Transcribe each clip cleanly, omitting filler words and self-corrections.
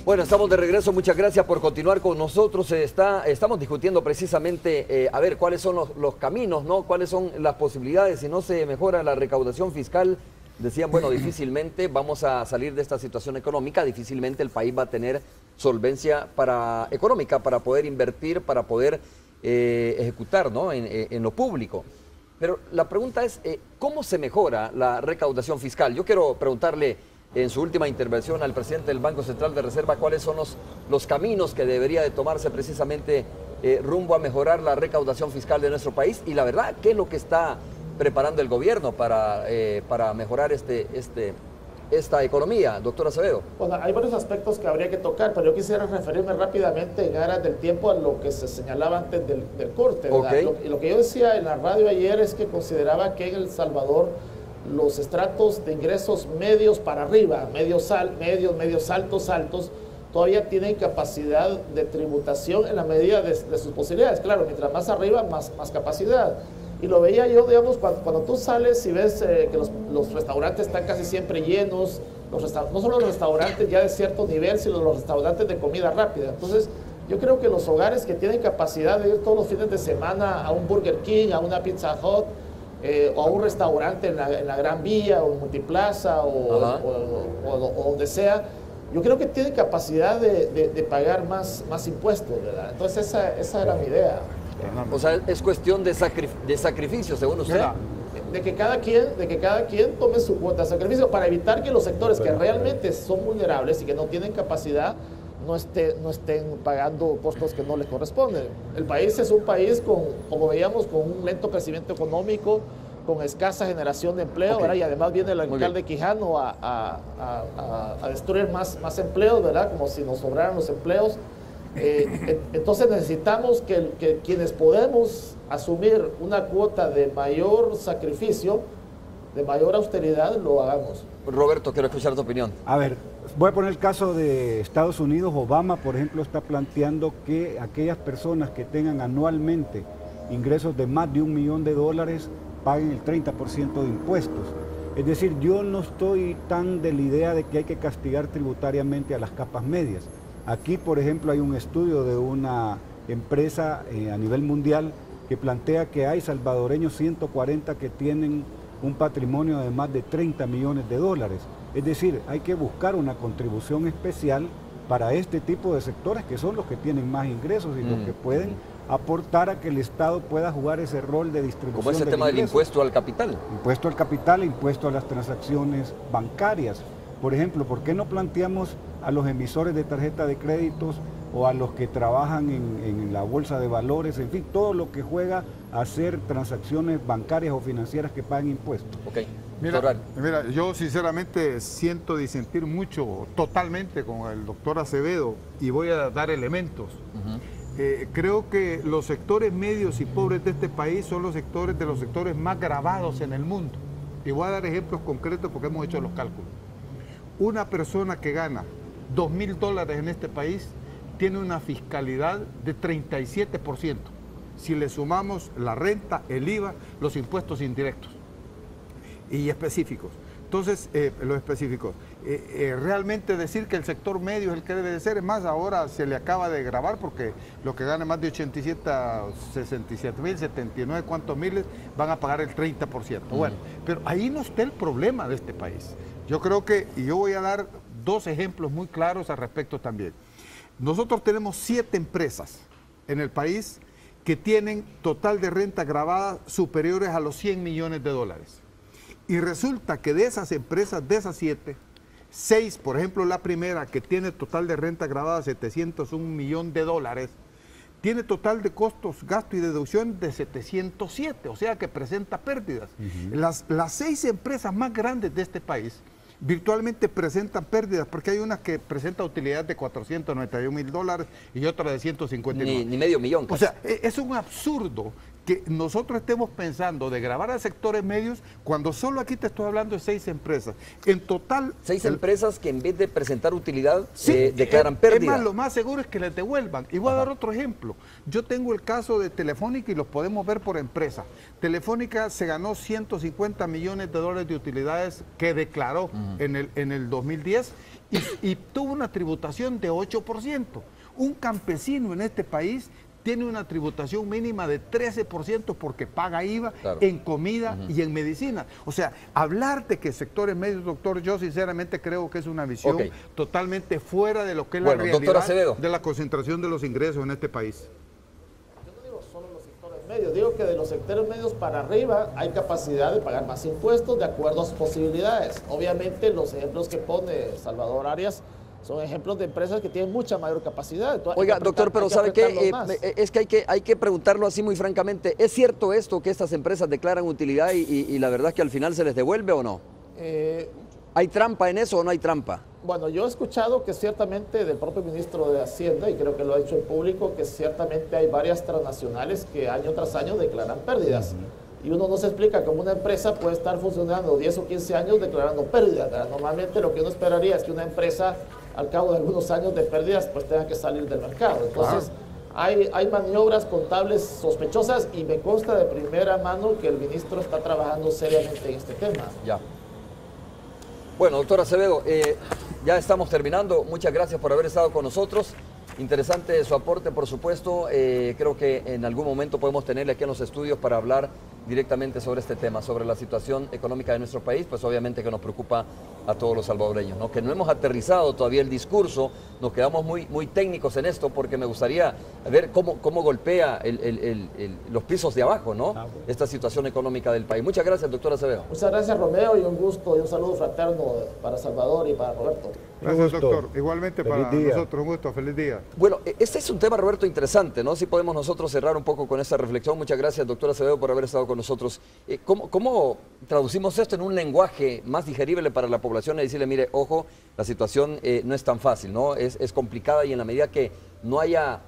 Bueno, estamos de regreso. Muchas gracias por continuar con nosotros. Estamos discutiendo precisamente, a ver, cuáles son los caminos, ¿no? Cuáles son las posibilidades. Si no se mejora la recaudación fiscal, decían, bueno, difícilmente vamos a salir de esta situación económica, difícilmente el país va a tener solvencia económica para poder invertir, para poder ejecutar, ¿no? en lo público. Pero la pregunta es, ¿cómo se mejora la recaudación fiscal? Yo quiero preguntarle en su última intervención al presidente del Banco Central de Reserva cuáles son los caminos que debería de tomarse precisamente rumbo a mejorar la recaudación fiscal de nuestro país y la verdad, ¿qué es lo que está preparando el gobierno para mejorar esta economía, doctor Acevedo? Bueno, hay varios aspectos que habría que tocar, pero yo quisiera referirme rápidamente en aras del tiempo a lo que se señalaba antes del corte. Okay. Lo que yo decía en la radio ayer es que consideraba que en El Salvador los estratos de ingresos medios para arriba, medios altos, todavía tienen capacidad de tributación en la medida de sus posibilidades. Claro, mientras más arriba, más capacidad. Y lo veía yo, digamos, cuando tú sales y ves que los restaurantes están casi siempre llenos, no solo los restaurantes ya de cierto nivel, sino los restaurantes de comida rápida. Entonces, yo creo que los hogares que tienen capacidad de ir todos los fines de semana a un Burger King, a una Pizza Hut, o a un restaurante en la Gran Vía, o en Multiplaza, o donde sea, yo creo que tienen capacidad de pagar más impuestos, ¿verdad? Entonces, esa era mi idea. O sea, es cuestión de sacrificio, según usted. Mira, de que cada quien tome su cuota de sacrificio para evitar que los sectores que realmente son vulnerables y que no tienen capacidad no estén pagando costos que no les corresponden. El país es un país como veíamos, con un lento crecimiento económico, con escasa generación de empleo, ¿verdad? Y además viene el alcalde Quijano a destruir más empleos, ¿verdad? Como si nos sobraran los empleos. Entonces necesitamos que quienes podemos asumir una cuota de mayor sacrificio, de mayor austeridad, lo hagamos. Roberto, quiero escuchar tu opinión. A ver, voy a poner el caso de Estados Unidos. Obama, por ejemplo, está planteando que aquellas personas que tengan anualmente ingresos de más de $1 millón paguen el 30% de impuestos. Es decir, yo no estoy tan de la idea de que hay que castigar tributariamente a las capas medias. Aquí, por ejemplo, hay un estudio de una empresa a nivel mundial que plantea que hay salvadoreños 140 que tienen un patrimonio de más de $30 millones. Es decir, hay que buscar una contribución especial para este tipo de sectores que son los que tienen más ingresos y los que pueden aportar a que el Estado pueda jugar ese rol de distribución. Como ese tema del impuesto al capital. Impuesto al capital, impuesto a las transacciones bancarias. Por ejemplo, ¿por qué no planteamos a los emisores de tarjeta de créditos o a los que trabajan en la bolsa de valores, en fin, todo lo que juega a hacer transacciones bancarias o financieras que paguen impuestos? Ok. Mira, yo sinceramente siento disentir mucho, totalmente con el doctor Acevedo, y voy a dar elementos. Creo que los sectores medios y pobres de este país son los sectores más gravados en el mundo. Y voy a dar ejemplos concretos porque hemos hecho los cálculos. Una persona que gana $2.000 en este país tiene una fiscalidad de 37%. Si le sumamos la renta, el IVA, los impuestos indirectos y específicos. Entonces, los específicos. Realmente decir que el sector medio es el que debe de ser, es más, ahora se le acaba de grabar porque los que ganan más de 87 a 67 mil, 79, cuántos miles, van a pagar el 30%. Bueno, pero ahí no está el problema de este país. Yo creo que, y yo voy a dar dos ejemplos muy claros al respecto también. Nosotros tenemos 7 empresas en el país que tienen total de renta gravada superiores a los $100 millones. Y resulta que de esas empresas, de esas 7, 6, por ejemplo, la primera que tiene total de renta gravada $701 millones, tiene total de costos, gasto y deducción de 707, o sea que presenta pérdidas. Las 6 empresas más grandes de este país virtualmente presentan pérdidas, porque hay una que presenta utilidad de $491 mil y otra de 159. Ni medio millón. O sea, es un absurdo que nosotros estemos pensando de gravar a sectores medios cuando solo aquí te estoy hablando de 6 empresas. En total... 6 empresas que en vez de presentar utilidad sí, declaran pérdida. Es más, lo más seguro es que les devuelvan. Y voy a dar otro ejemplo. Yo tengo el caso de Telefónica y los podemos ver por empresa. Telefónica se ganó 150 millones de dólares de utilidades que declaró en el 2010 y tuvo una tributación de 8%. Un campesino en este país tiene una tributación mínima de 13% porque paga IVA en comida y en medicina. O sea, hablar de que sectores medios, doctor, yo sinceramente creo que es una visión totalmente fuera de lo que es la realidad de la concentración de los ingresos en este país. Yo no digo solo los sectores medios, digo que de los sectores medios para arriba hay capacidad de pagar más impuestos de acuerdo a sus posibilidades. Obviamente los ejemplos que pone Salvador Arias son ejemplos de empresas que tienen mucha mayor capacidad. Entonces, oiga, doctor, pero ¿sabe qué? Es que hay que preguntarlo así muy francamente. ¿Es cierto esto que estas empresas declaran utilidad y la verdad es que al final se les devuelve o no? ¿Hay trampa en eso o no hay trampa? Bueno, yo he escuchado que ciertamente del propio ministro de Hacienda, y creo que lo ha dicho en público, que ciertamente hay varias transnacionales que año tras año declaran pérdidas. Y uno no se explica cómo una empresa puede estar funcionando 10 o 15 años declarando pérdidas. Normalmente lo que uno esperaría es que una empresa al cabo de algunos años de pérdidas pues tenga que salir del mercado. Entonces hay maniobras contables sospechosas y me consta de primera mano que el ministro está trabajando seriamente en este tema. Ya. Bueno, doctor Acevedo, ya estamos terminando. Muchas gracias por haber estado con nosotros. Interesante su aporte, por supuesto. Creo que en algún momento podemos tenerle aquí en los estudios para hablar directamente sobre este tema, sobre la situación económica de nuestro país, pues obviamente que nos preocupa a todos los salvadoreños, ¿no? Que no hemos aterrizado todavía el discurso, nos quedamos muy técnicos en esto porque me gustaría ver cómo golpea los pisos de abajo, ¿no? Esta situación económica del país. Muchas gracias, doctor Acevedo. Muchas gracias, Romeo, y un gusto y un saludo fraterno para Salvador y para Roberto. Gracias, doctor. Igualmente para nosotros, un gusto, feliz día. Bueno, este es un tema, Roberto, interesante, ¿no? Si podemos nosotros cerrar un poco con esta reflexión. Muchas gracias, doctor Acevedo, por haber estado con nosotros. ¿Cómo traducimos esto en un lenguaje más digerible para la población y decirle, mire, ojo, la situación no es tan fácil, ¿no? Es complicada y en la medida que no haya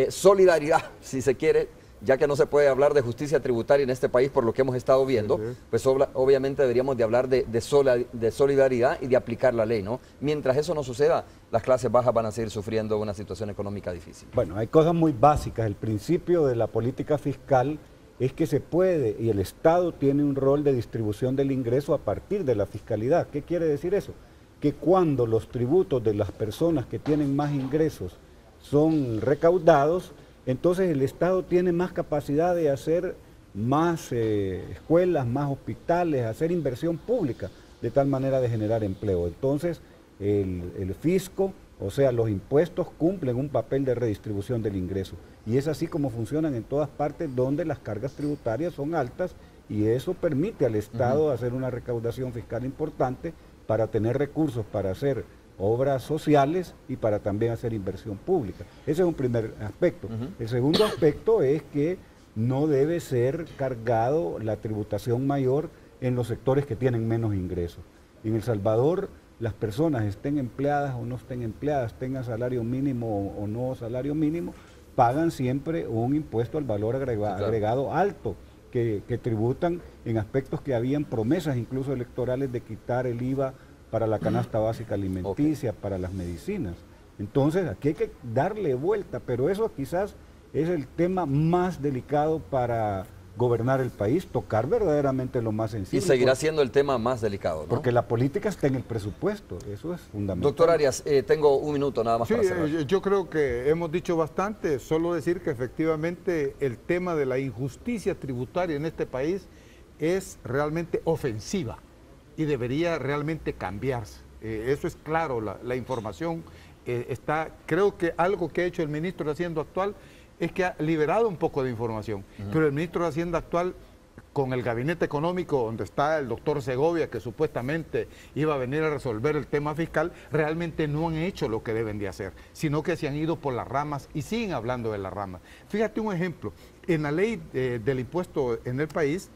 solidaridad, si se quiere, ya que no se puede hablar de justicia tributaria en este país por lo que hemos estado viendo, pues obviamente deberíamos de hablar de solidaridad y de aplicar la ley, ¿no? Mientras eso no suceda, las clases bajas van a seguir sufriendo una situación económica difícil. Bueno, hay cosas muy básicas. El principio de la política fiscal es que se puede, y el Estado tiene un rol de distribución del ingreso a partir de la fiscalidad. ¿Qué quiere decir eso? Que cuando los tributos de las personas que tienen más ingresos son recaudados, entonces el Estado tiene más capacidad de hacer más escuelas, más hospitales, hacer inversión pública, de tal manera de generar empleo. Entonces el fisco, o sea, los impuestos cumplen un papel de redistribución del ingreso. Y es así como funcionan en todas partes donde las cargas tributarias son altas y eso permite al Estado hacer una recaudación fiscal importante para tener recursos para hacer obras sociales y para también hacer inversión pública. Ese es un primer aspecto. El segundo aspecto es que no debe ser cargado la tributación mayor en los sectores que tienen menos ingresos. En El Salvador, las personas estén empleadas o no estén empleadas, tengan salario mínimo o no salario mínimo, pagan siempre un impuesto al valor agregado alto, que tributan en aspectos que habían promesas incluso electorales de quitar el IVA para la canasta básica alimenticia, para las medicinas. Entonces, aquí hay que darle vuelta, pero eso quizás es el tema más delicado para gobernar el país, tocar verdaderamente lo más sensible. Y seguirá siendo el tema más delicado, ¿no? Porque la política está en el presupuesto, eso es fundamental. Doctor Arias, tengo un minuto nada más para cerrar. Yo creo que hemos dicho bastante, solo decir que efectivamente el tema de la injusticia tributaria en este país es realmente ofensiva y debería realmente cambiarse. Eso es claro, la información está, creo que algo que ha hecho el ministro de Hacienda actual es que ha liberado un poco de información, pero el ministro de Hacienda actual, con el gabinete económico donde está el doctor Segovia, que supuestamente iba a venir a resolver el tema fiscal, realmente no han hecho lo que deben de hacer, sino que se han ido por las ramas y siguen hablando de las ramas. Fíjate un ejemplo, en la ley del impuesto en el país,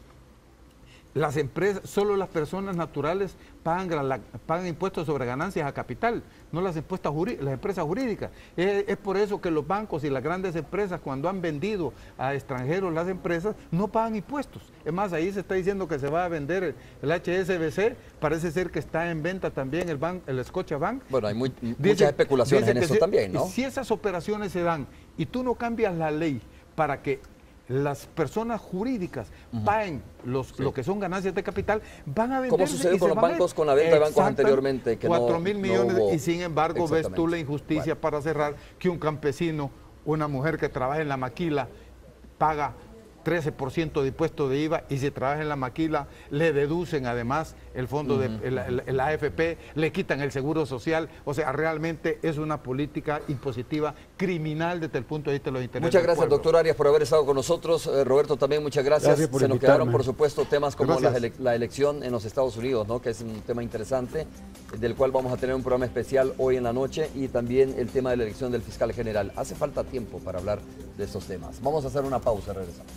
las empresas, solo las personas naturales pagan impuestos sobre ganancias a capital, no las empresas jurídicas. Es por eso que los bancos y las grandes empresas, cuando han vendido a extranjeros las empresas, no pagan impuestos. Es más, ahí se está diciendo que se va a vender el HSBC, parece ser que está en venta también el Scotiabank. Bueno, hay muchas especulaciones en eso también, ¿no? Si esas operaciones se dan y tú no cambias la ley para que las personas jurídicas paguen lo que son ganancias de capital, van a vender. Como sucedió con los bancos, con la venta de bancos anteriormente. Que 4.000 millones, no hubo... y sin embargo ves tú la injusticia, para cerrar, que un campesino, una mujer que trabaja en la maquila, paga 13% de impuesto de IVA, y si trabaja en la maquila le deducen además el fondo de la AFP, le quitan el seguro social. O sea, realmente es una política impositiva criminal desde el punto de vista de los intereses. Muchas gracias, doctor Arias, por haber estado con nosotros. Roberto, también muchas gracias. Se nos invitarme. quedaron, por supuesto, temas como la elección en los Estados Unidos, ¿no? Que es un tema interesante, del cual vamos a tener un programa especial hoy en la noche, y también el tema de la elección del fiscal general. Hace falta tiempo para hablar de estos temas. Vamos a hacer una pausa, regresamos.